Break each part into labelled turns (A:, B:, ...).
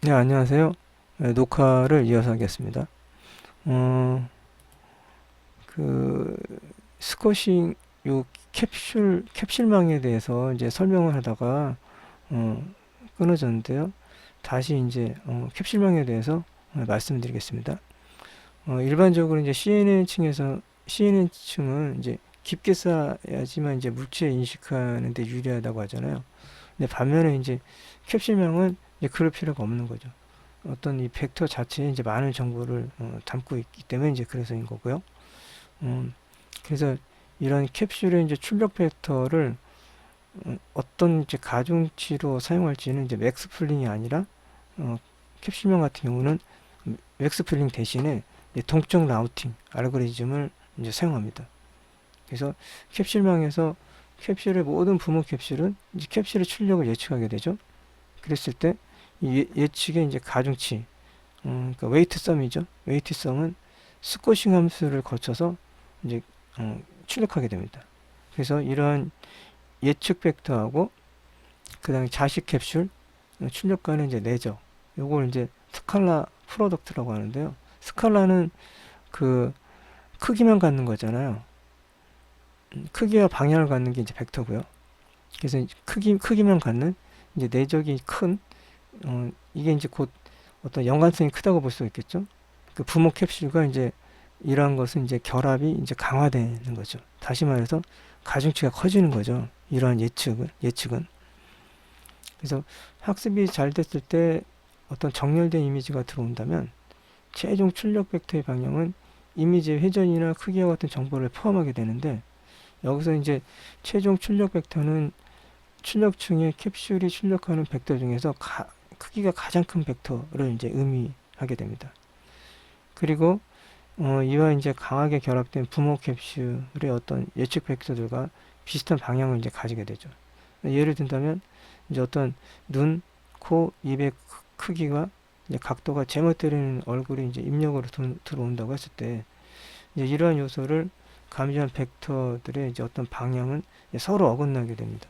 A: 네, 안녕하세요. 네, 녹화를 이어서 하겠습니다. 어, 그, 스쿼싱, 요 캡슐망에 대해서 이제 설명을 하다가, 어, 끊어졌는데요. 다시 이제, 캡슐망에 대해서 말씀드리겠습니다. 일반적으로 이제 CNN층은 이제 깊게 쌓아야지만 이제 물체 인식하는 데 유리하다고 하잖아요. 근데 반면에 이제 캡슐망은 이제 그럴 필요가 없는 거죠. 어떤 이 벡터 자체에 이제 많은 정보를 담고 있기 때문에 이제 그래서인 거고요. 그래서 이런 캡슐의 이제 출력 벡터를 어떤 이제 가중치로 사용할지는 이제 맥스플링이 아니라 어, 캡슐명 같은 경우는 맥스플링 대신에 이제 동적 라우팅 알고리즘을 이제 사용합니다. 그래서 캡슐망에서 캡슐의 모든 부모 캡슐은 이제 캡슐의 출력을 예측하게 되죠. 그랬을 때 이 예측의 이제 가중치 그러니까 웨이트 썸이죠. 웨이트 썸은 스쿼싱 함수를 거쳐서 이제 출력하게 됩니다. 그래서 이러한 예측 벡터하고 그다음에 자식 캡슐 출력과는 이제 내적. 요걸 이제 스칼라 프로덕트라고 하는데요. 스칼라는 그 크기만 갖는 거잖아요. 크기와 방향을 갖는 게 이제 벡터고요. 그래서 크기만 갖는 이제 내적이 큰 이게 이제 곧 어떤 연관성이 크다고 볼 수 있겠죠. 그 부모 캡슐과 이제 이러한 것은 이제 결합이 이제 강화되는 거죠. 다시 말해서 가중치가 커지는 거죠. 이러한 예측은. 그래서 학습이 잘 됐을 때 어떤 정렬된 이미지가 들어온다면 최종 출력 벡터의 방향은 이미지의 회전이나 크기와 같은 정보를 포함하게 되는데 여기서 이제 최종 출력 벡터는 출력층의 캡슐이 출력하는 벡터 중에서 크기가 가장 큰 벡터를 이제 의미하게 됩니다. 그리고 이와 이제 강하게 결합된 부모 캡슐의 어떤 예측 벡터들과 비슷한 방향을 이제 가지게 되죠. 예를 든다면 이제 어떤 눈, 코, 입의 크기가 이제 각도가 제멋대로는 얼굴이 이제 입력으로 들어온다고 했을 때 이제 이러한 요소를 가미한 벡터들의 이제 어떤 방향은 이제 서로 어긋나게 됩니다.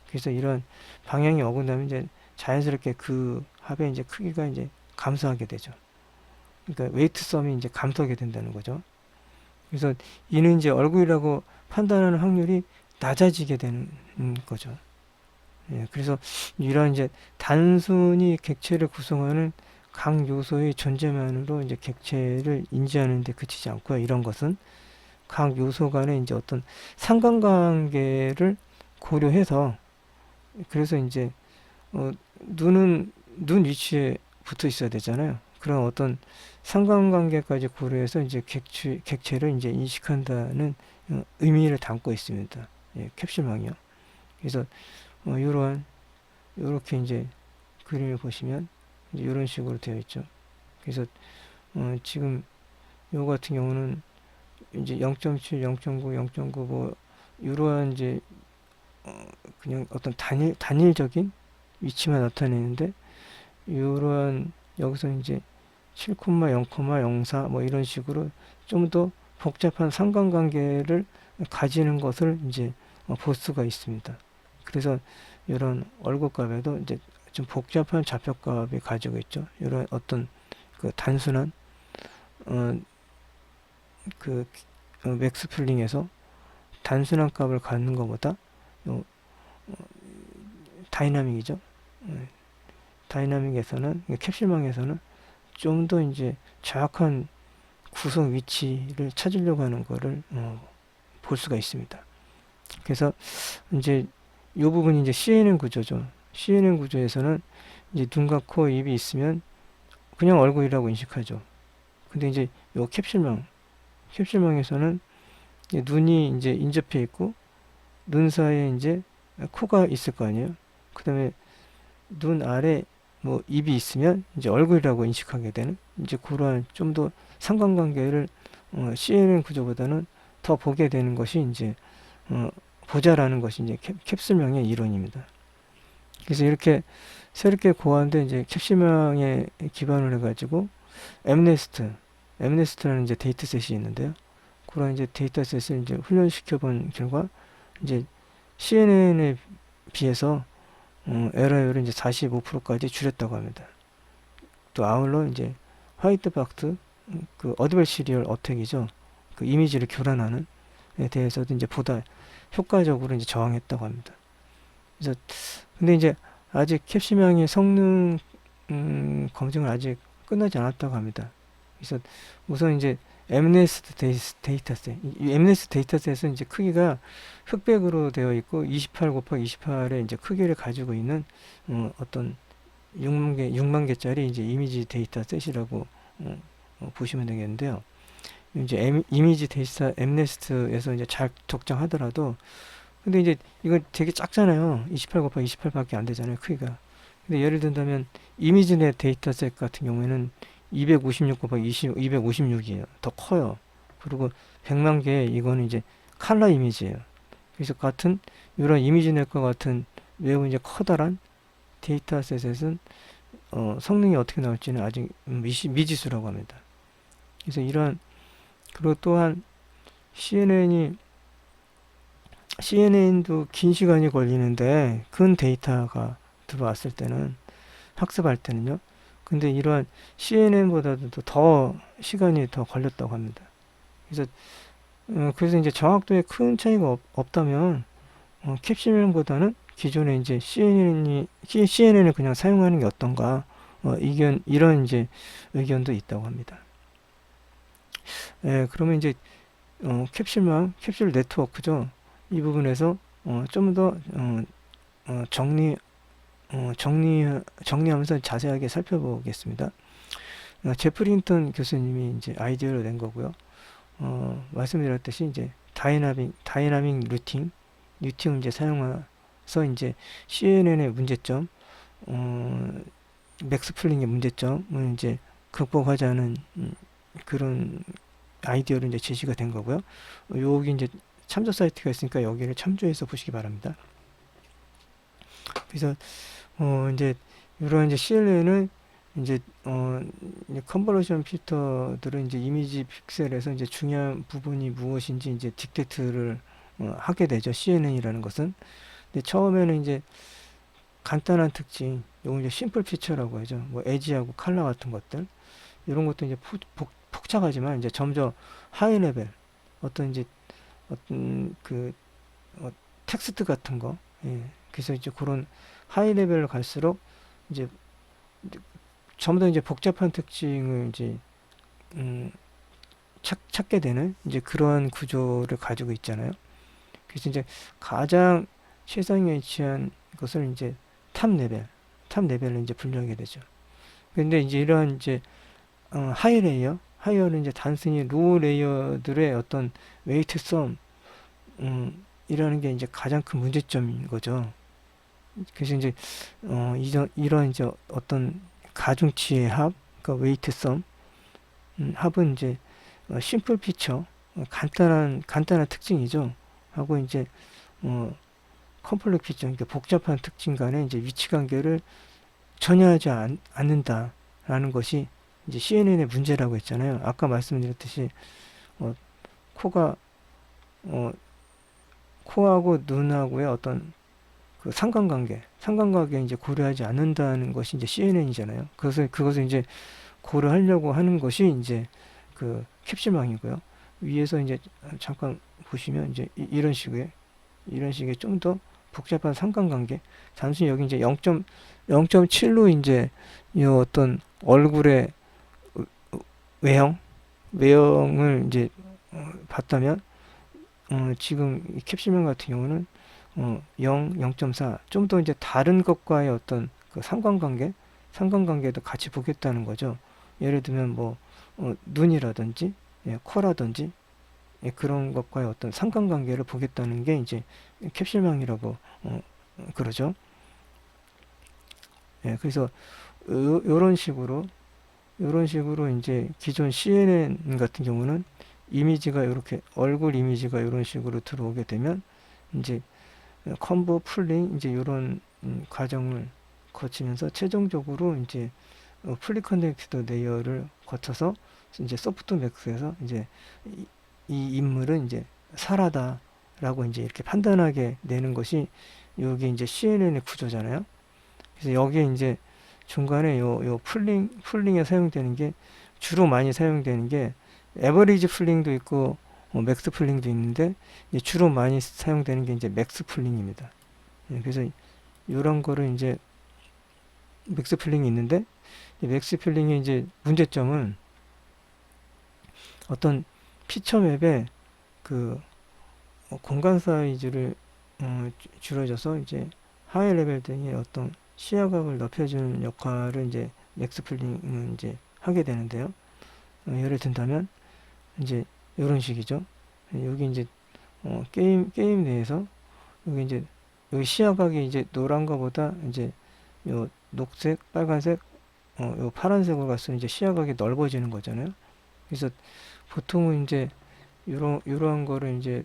A: 그래서 이런 방향이 어긋나면 이제 자연스럽게 그 합의 이제 크기가 이제 감소하게 되죠. 그러니까 웨이트 썸이 이제 감소하게 된다는 거죠. 그래서 이는 이제 얼굴이라고 판단하는 확률이 낮아지게 되는 거죠. 예, 그래서 이런 이제 단순히 객체를 구성하는 각 요소의 존재만으로 이제 객체를 인지하는 데 그치지 않고요. 이런 것은 각 요소 간의 이제 어떤 상관관계를 고려해서 그래서 이제 눈은 눈 위치에 붙어 있어야 되잖아요. 그런 어떤 상관관계까지 고려해서 이제 객체를 이제 인식한다는 의미를 담고 있습니다. 예, 캡슐망이요. 그래서 이러한 이렇게 이제 그림을 보시면 이제 이런 식으로 되어 있죠. 그래서 지금 요 같은 경우는 이제 0.7, 0.9, 0.9 뭐 이러한 이제 그냥 어떤 단일적인 위치만 나타내는데 이러한 여기서 이제 7, 0,04 뭐 이런 식으로 좀 더 복잡한 상관관계를 가지는 것을 이제 볼 수가 있습니다. 그래서 이런 얼굴값에도 이제 좀 복잡한 좌표값이 가지고 있죠. 이런 어떤 그 단순한 어, 그 맥스플링에서 단순한 값을 갖는 것보다 어, 다이나믹이죠. 어, 다이나믹에서는 캡슐망에서는 좀 더 이제 정확한 구성 위치를 찾으려고 하는 거를 볼 수가 있습니다. 그래서 이제 이 부분이 이제 CNN 구조죠. CNN 구조에서는 이제 눈과 코, 입이 있으면 그냥 얼굴이라고 인식하죠. 근데 이제 요 캡슐망에서는 이제 눈이 이제 인접해 있고 눈 사이에 이제 코가 있을 거 아니에요. 그 다음에 눈 아래 뭐 입이 있으면 이제 얼굴이라고 인식하게 되는 이제 그러한 좀 더 상관관계를 CNN 구조보다는 더 보게 되는 것이 이제 어, 보자라는 것이 이제 캡슐명의 이론입니다. 그래서 이렇게 새롭게 고안된 이제 캡슐명에 기반을 해가지고 엠네스트, 엠네스트라는 이제 데이터셋이 있는데요. 그런 이제 데이터셋을 이제 훈련시켜 본 결과 이제 CNN에 비해서 에러율을 이제 45%까지 줄였다고 합니다. 또 아울러 이제 화이트박스 그 어드베시리얼 어택이죠. 그 이미지를 교란하는 에 대해서도 이제 보다 효과적으로 이제 저항했다고 합니다. 그래서 근데 이제 아직 캡슐망의 성능 검증을 아직 끝나지 않았다고 합니다. 그래서 우선 이제 엠네스트 데이터셋, 이 엠네스트 데이터셋은 이제 크기가 흑백으로 되어 있고 28 곱하기 28의 이제 크기를 가지고 있는 어떤 6만 개짜리 이제 이미지 데이터셋이라고 보시면 되겠는데요. 이제 이미지 데이터 엠네스트에서 이제 잘 적정하더라도 근데 이제 이거 되게 작잖아요. 28 곱하기 28밖에 안 되잖아요. 크기가. 근데 예를 든다면 이미지넷 데이터셋 같은 경우에는 256 곱하기 256이에요. 더 커요. 그리고 100만 개 이거는 이제 칼라 이미지예요. 그래서 같은 이런 이미지넷과 같은 매우 이제 커다란 데이터셋은 성능이 어떻게 나올지는 아직 미지수라고 합니다. 그래서 이러한 그리고 또한 CNN도 긴 시간이 걸리는데 큰 데이터가 들어왔을 때는 학습할 때는요. 근데 이러한 CNN보다도 더 시간이 더 걸렸다고 합니다. 그래서 이제 정확도에 큰 차이가 없다면 캡슐명보다는 기존에 이제 CNN을 그냥 사용하는 게 어떤가 이런 이제 의견도 있다고 합니다. 그러면 이제 캡슐 네트워크죠. 이 부분에서 좀 더 정리하면서 자세하게 살펴보겠습니다. 제프리 힌턴 교수님이 이제 아이디어를 낸 거고요. 말씀드렸듯이 이제 다이나믹 루팅을 이제 사용해서 이제 CNN의 문제점, 맥스 풀링의 문제점을 이제 극복하자는 그런 아이디어로 이제 제시가 된 거고요. 여기 이제 참조 사이트가 있으니까 여기를 참조해서 보시기 바랍니다. 그래서 이제 이런 이제 CLN은 이제 컨버전 필터들은 이제 이미지 픽셀에서 이제 중요한 부분이 무엇인지 이제 딕테이트를 하게 되죠. CNN이라는 것은. 근데 처음에는 이제 간단한 특징, 요거 이제 심플 피처라고 하죠. 뭐 에지하고 칼라 같은 것들 이런 것도 이제 복잡하지만 이제 점점 하이 레벨 어떤 이제 그 텍스트 같은 거, 그래서 이제 그런 하이 레벨로 갈수록 이제 전부 다 이제 복잡한 특징을 이제 찾게 되는 이제 그러한 구조를 가지고 있잖아요. 그래서 이제 가장 최상위에 위치한 것을 이제 탑 레벨로 이제 분류하게 되죠. 근데 이제 이러한 이제 하이어는 이제 단순히 로우 레이어들의 어떤 웨이트 썸 이라는 게 이제 가장 큰 문제점인 거죠. 그래서 이제 이런 이제 어떤 가중치의 합, 그러니까 웨이트 썸 합은 이제 심플 피처, 간단한 특징이죠. 하고 이제 컴플렉 피처, 그러니까 복잡한 특징 간의 이제 위치 관계를 전혀 하지 않는다라는 것이 이제 CNN의 문제라고 했잖아요. 아까 말씀드렸듯이 코가 코하고 눈하고의 어떤 그 상관관계 이제 고려하지 않는다는 것이 이제 CNN이잖아요. 그것을 이제 고려하려고 하는 것이 이제 그 캡슐망이고요. 위에서 이제 잠깐 보시면 이제 이런 식의 좀 더 복잡한 상관관계. 단순히 여기 이제 0.7로 이제 이 어떤 얼굴의 외형을 이제 봤다면 지금 이 캡슐망 같은 경우는 0.4 좀 더 이제 다른 것과의 어떤 그 상관관계도 같이 보겠다는 거죠. 예를 들면 뭐 눈이라든지 코라든지 그런 것과의 어떤 상관관계를 보겠다는 게 이제 캡슐망이라고 그러죠. 그래서 요런 식으로 이제 기존 CNN 같은 경우는 이미지가 이렇게 얼굴 이미지가 이런 식으로 들어오게 되면 이제 컴보 풀링 이제 이런 과정을 거치면서 최종적으로 이제 풀리 커넥티드 레이어를 거쳐서 이제 소프트맥스에서 이제 이 인물은 이제 살아다라고 이제 이렇게 판단하게 되는 것이 여기 이제 CNN의 구조잖아요. 그래서 여기에 이제 중간에 요 풀링에 사용되는 게 주로 많이 사용되는 게 에버리지 풀링도 있고 맥스 풀링도 있는데 이제 주로 많이 사용되는 게 이제 맥스 풀링입니다. 예, 그래서 이런 거를 이제 맥스 풀링이 있는데 맥스 풀링의 이제 문제점은 어떤 피처 맵에 그 공간 사이즈를 줄여줘서 이제 하이 레벨 등의 어떤 시야각을 높여주는 역할을 이제 맥스 풀링은 이제 하게 되는데요. 예를 든다면 이제 이런 식이죠. 여기 이제 게임 내에서 여기 이제 여기 시야각이 이제 노란 거보다 이제 요 녹색, 빨간색, 요 파란색으로 갔으면 이제 시야각이 넓어지는 거잖아요. 그래서 보통은 이제 이러한 거를 이제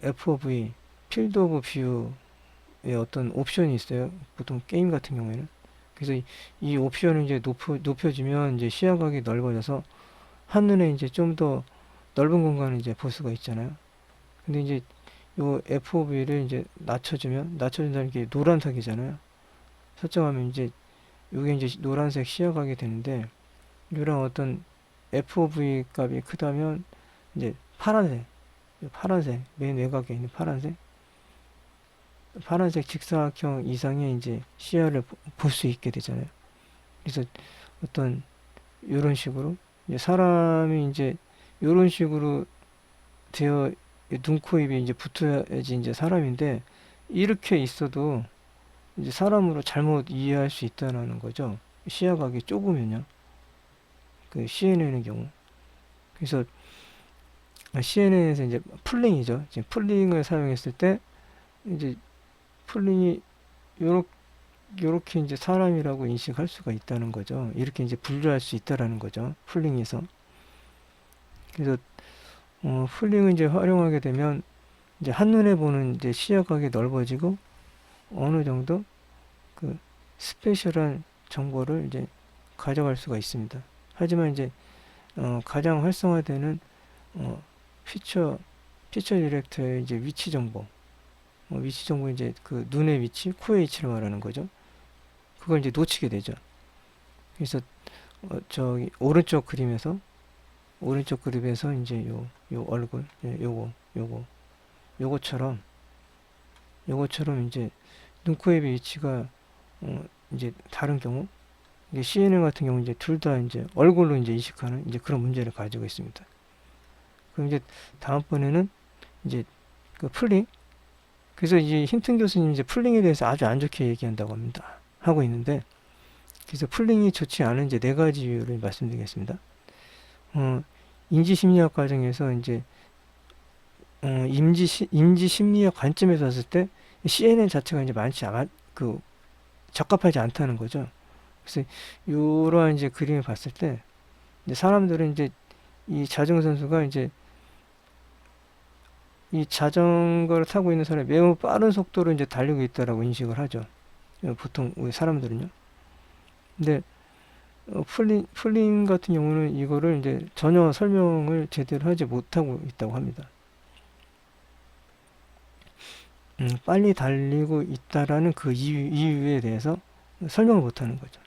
A: FOV, 필드 오브 뷰의 어떤 옵션이 있어요. 보통 게임 같은 경우에는. 그래서 이 옵션을 이제 높여주면 이제 시야각이 넓어져서 한눈에 이제 좀 더 넓은 공간을 이제 볼 수가 있잖아요. 근데 이제 요 FOV를 이제 낮춰준다는 게 노란색이잖아요. 설정하면 이제 요게 이제 노란색 시야각이 되는데 이런 어떤 FOV 값이 크다면 이제 파란색 맨 외곽에 있는 파란색 직사각형 이상의 이제 시야를 볼 수 있게 되잖아요. 그래서 어떤 이런 식으로 이제 사람이 이제 이런 식으로 되어 눈, 코, 입이 이제 붙어야지 이제 사람인데 이렇게 있어도 이제 사람으로 잘못 이해할 수 있다는 거죠. 시야각이 좁으면요. 그 CNN의 경우. 그래서 CNN에서 이제 풀링이죠. 지금 풀링을 사용했을 때 이제 풀링이 요렇게 이제 사람이라고 인식할 수가 있다는 거죠. 이렇게 이제 분류할 수 있다라는 거죠. 풀링에서. 그래서 풀링을 이제 활용하게 되면 이제 한눈에 보는 이제 시야각이 넓어지고 어느 정도 그 스페셜한 정보를 이제 가져갈 수가 있습니다. 하지만 이제 가장 활성화되는 피처 디렉터의 이제 위치 정보, 이제 그 눈의 위치, 코의 위치를 말하는 거죠. 그걸 이제 놓치게 되죠. 그래서 저기 오른쪽 그림에서 이제 요 얼굴, 예, 요거처럼 이제 눈, 코, 입의 위치가 이제 다른 경우, 이게 CNN 같은 경우 이제 둘 다 이제 얼굴로 이제 인식하는 이제 그런 문제를 가지고 있습니다. 그럼 이제 다음번에는 이제 그 풀링. 그래서 이제 힌튼 교수님 이제 풀링에 대해서 아주 안 좋게 얘기한다고 하고 있는데, 그래서 풀링이 좋지 않은 이제 네 가지 이유를 말씀드리겠습니다. 인지 심리학 과정에서 이제 인지 심리학 관점에서 봤을 때 CNN 자체가 이제 적합하지 않다는 거죠. 그래서 이러한 이제 그림을 봤을 때 이제 사람들은 이제 이 자전거 선수가 이제 이 자전거를 타고 있는 사람이 매우 빠른 속도로 이제 달리고 있다라고 인식을 하죠. 보통 우리 사람들은요. 근데 풀린 같은 경우는 이거를 이제 전혀 설명을 제대로 하지 못하고 있다고 합니다. 빨리 달리고 있다라는 그 이유에 대해서 설명을 못하는 거죠.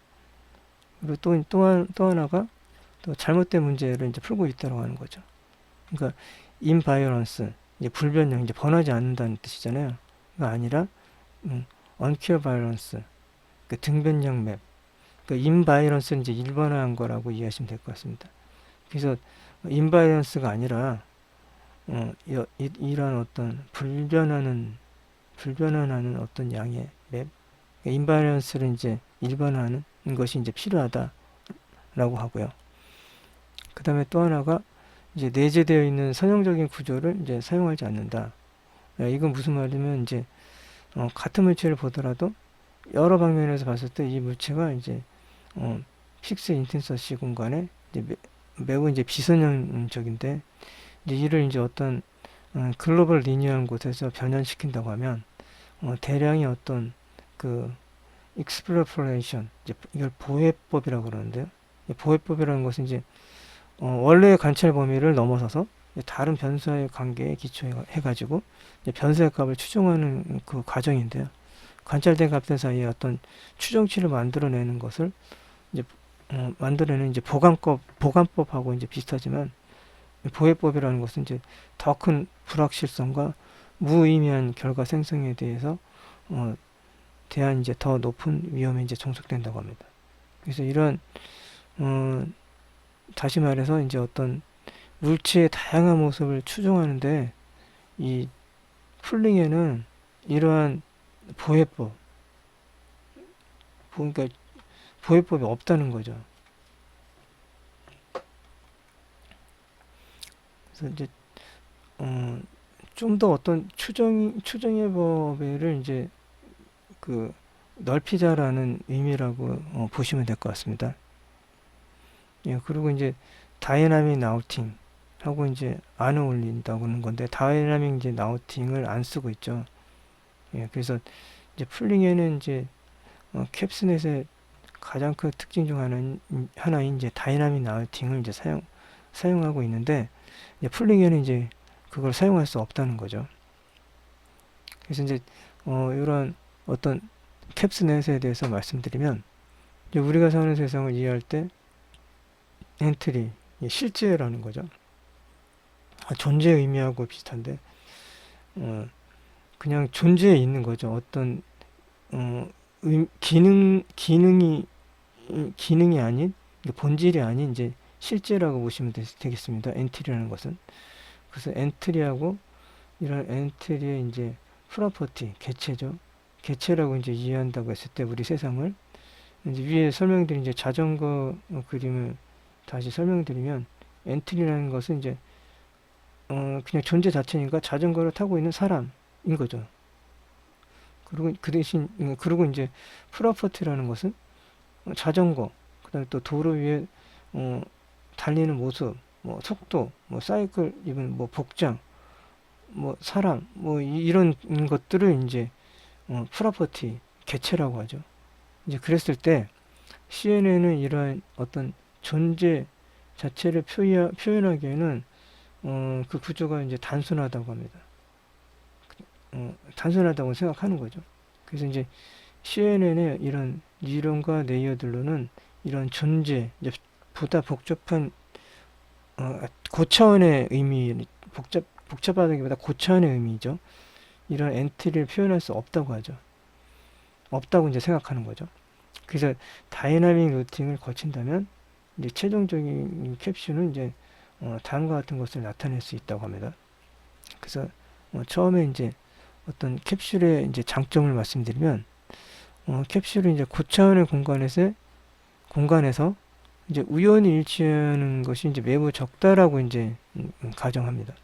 A: 그리고 또 하나가 또 잘못된 문제를 이제 풀고 있다고 하는 거죠. 그러니까 imbalance, 이제 불변형, 이제 번하지 않는다는 뜻이잖아요. 그가 아니라 unclear balance, 그 등변형 맵. 그 imbalance는 이제 일반화한 거라고 이해하시면 될 것 같습니다. 그래서 imbalance가 아니라 이런 어떤 불변하는 어떤 양의 맵, imbalance를 이제 일반화하는 것이 이제 필요하다라고 하고요. 그 다음에 또 하나가 이제 내재되어 있는 선형적인 구조를 이제 사용하지 않는다. 이건 무슨 말이면 이제 같은 물체를 보더라도 여러 방면에서 봤을 때 이 물체가 이제 픽스 인텐서시 공간에 이제 매우 이제 비선형적인데 이제 이를 이제 어떤 글로벌 리니어한 곳에서 변환시킨다고 하면 대량의 어떤 그 익스플로레이션, 이제 이걸 보헤법이라고 그러는데요. 보헤법이라는 것은 이제 원래의 관찰 범위를 넘어서서 다른 변수와의 관계에 기초해가지고 변수의 값을 추정하는 그 과정인데요. 관찰된 값들 사이에 어떤 추정치를 만들어내는 것을 이제 만들어내는 이제 보관법하고 이제 비슷하지만, 보해법이라는 것은 이제 더 큰 불확실성과 무의미한 결과 생성에 대해서 대한 이제 더 높은 위험에 이제 종속된다고 합니다. 그래서 이런 다시 말해서 이제 어떤 물체의 다양한 모습을 추정하는데 이 풀링에는 이러한 보해법, 그러니까 보해법이 없다는 거죠. 그래서 이제 좀 더 어떤 추정의 법을 이제 그 넓히자라는 의미라고 보시면 될 것 같습니다. 예, 그리고 이제 다이나믹 나우팅 하고 이제 안 어울린다고 하는 건데, 다이나믹 이제 나우팅을 안 쓰고 있죠. 예, 그래서 이제 풀링에는 이제 캡스넷의 가장 큰 특징 중 하나인 이제 다이나믹 나우팅을 이제 사용하고 있는데, 이제 풀링에는 이제 그걸 사용할 수 없다는 거죠. 그래서 이제 이런 어떤 캡스넷에 대해서 말씀드리면, 이제 우리가 사는 세상을 이해할 때 엔트리, 실제라는 거죠. 존재 의미하고 비슷한데 그냥 존재에 있는 거죠. 어떤 기능이 아닌, 본질이 아닌 이제 실제라고 보시면 되겠습니다. 엔트리라는 것은. 그래서 엔트리하고 이런 엔트리의 이제 프로퍼티, 개체죠. 개체라고 이제 이해한다고 했을 때 우리 세상을 이제 위에 설명드린 이제 자전거 그림을 다시 설명드리면, 엔트리라는 것은 이제 그냥 존재 자체니까 자전거를 타고 있는 사람인 거죠. 그리고 그 대신 그리고 이제 프로퍼티라는 것은 자전거, 그다음에 또 도로 위에 달리는 모습, 뭐 속도, 뭐 사이클, 이번 뭐 복장, 뭐 사람, 뭐 이런 것들을 이제 프로퍼티, 개체라고 하죠. 이제 그랬을 때 CNN은 이러한 어떤 존재 자체를 표현하기에는 그 구조가 이제 단순하다고 합니다. 단순하다고 생각하는 거죠. 그래서 이제 CNN의 이런 이론과 레이어들로는 이런 존재, 이제 보다 복잡한 고차원의 의미, 복잡하다기보다 고차원의 의미죠. 이런 엔트리를 표현할 수 없다고 하죠. 없다고 이제 생각하는 거죠. 그래서 다이나믹 루팅을 거친다면 이제 최종적인 캡슐은 이제 다음과 같은 것을 나타낼 수 있다고 합니다. 그래서 처음에 이제 어떤 캡슐의 이제 장점을 말씀드리면, 캡슐은 이제 고차원의 공간에서 이제 우연히 일치하는 것이 이제 매우 적다라고 이제 가정합니다.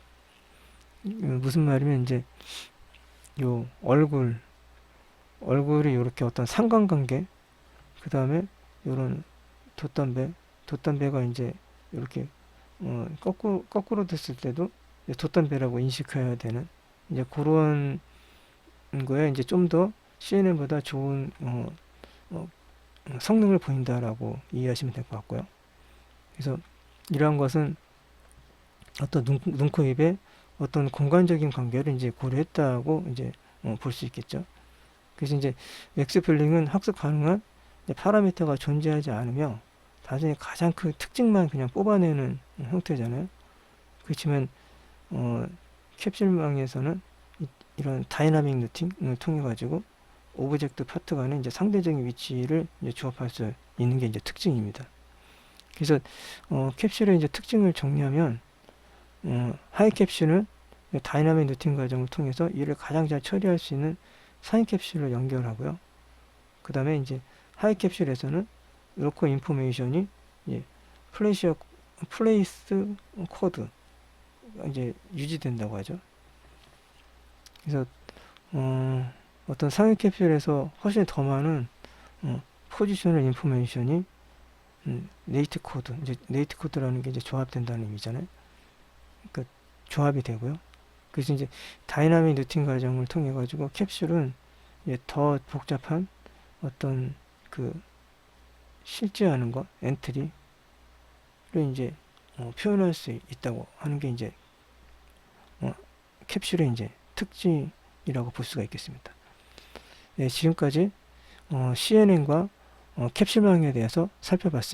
A: 무슨 말이면 이제 요 얼굴이 이렇게 어떤 상관관계, 그 다음에 요런 돛담배가 이제 이렇게 거꾸로 됐을 때도 돛담배라고 인식해야 되는 이제 그런 거에 이제 좀 더 CNN보다 좋은 성능을 보인다라고 이해하시면 될 것 같고요. 그래서 이러한 것은 어떤 눈, 코, 입의 어떤 공간적인 관계를 이제 고려했다고 이제 볼 수 있겠죠. 그래서 이제 맥스플링은 학습 가능한 파라미터가 존재하지 않으며 단순히 가장 큰 특징만 그냥 뽑아내는 형태잖아요. 그렇지만 캡슐망에서는 이런 다이나믹 루팅을 통해 가지고 오브젝트 파트 간의 이제 상대적인 위치를 이제 조합할 수 있는 게 이제 특징입니다. 그래서 캡슐의 이제 특징을 정리하면, 하이 캡슐은 다이나믹 루팅 과정을 통해서 이를 가장 잘 처리할 수 있는 상위 캡슐을 연결하고요. 그 다음에 이제 하이 캡슐에서는 로컬 인포메이션이 플레이스 코드 이제 유지된다고 하죠. 그래서 어떤 상위 캡슐에서 훨씬 더 많은 포지셔널 인포메이션이 네이트 코드, 이제 네이트 코드라는 게 이제 조합된다는 의미잖아요. 그러니까 조합이 되고요. 그래서 이제 다이나믹 루팅 과정을 통해 가지고 캡슐은 이제 더 복잡한 어떤 그 실제하는 것, 엔트리를 이제 표현할 수 있다고 하는 게 이제 캡슐의 이제 특징이라고 볼 수가 있겠습니다. 네, 지금까지 CNN과 캡슐망에 대해서 살펴봤습니다.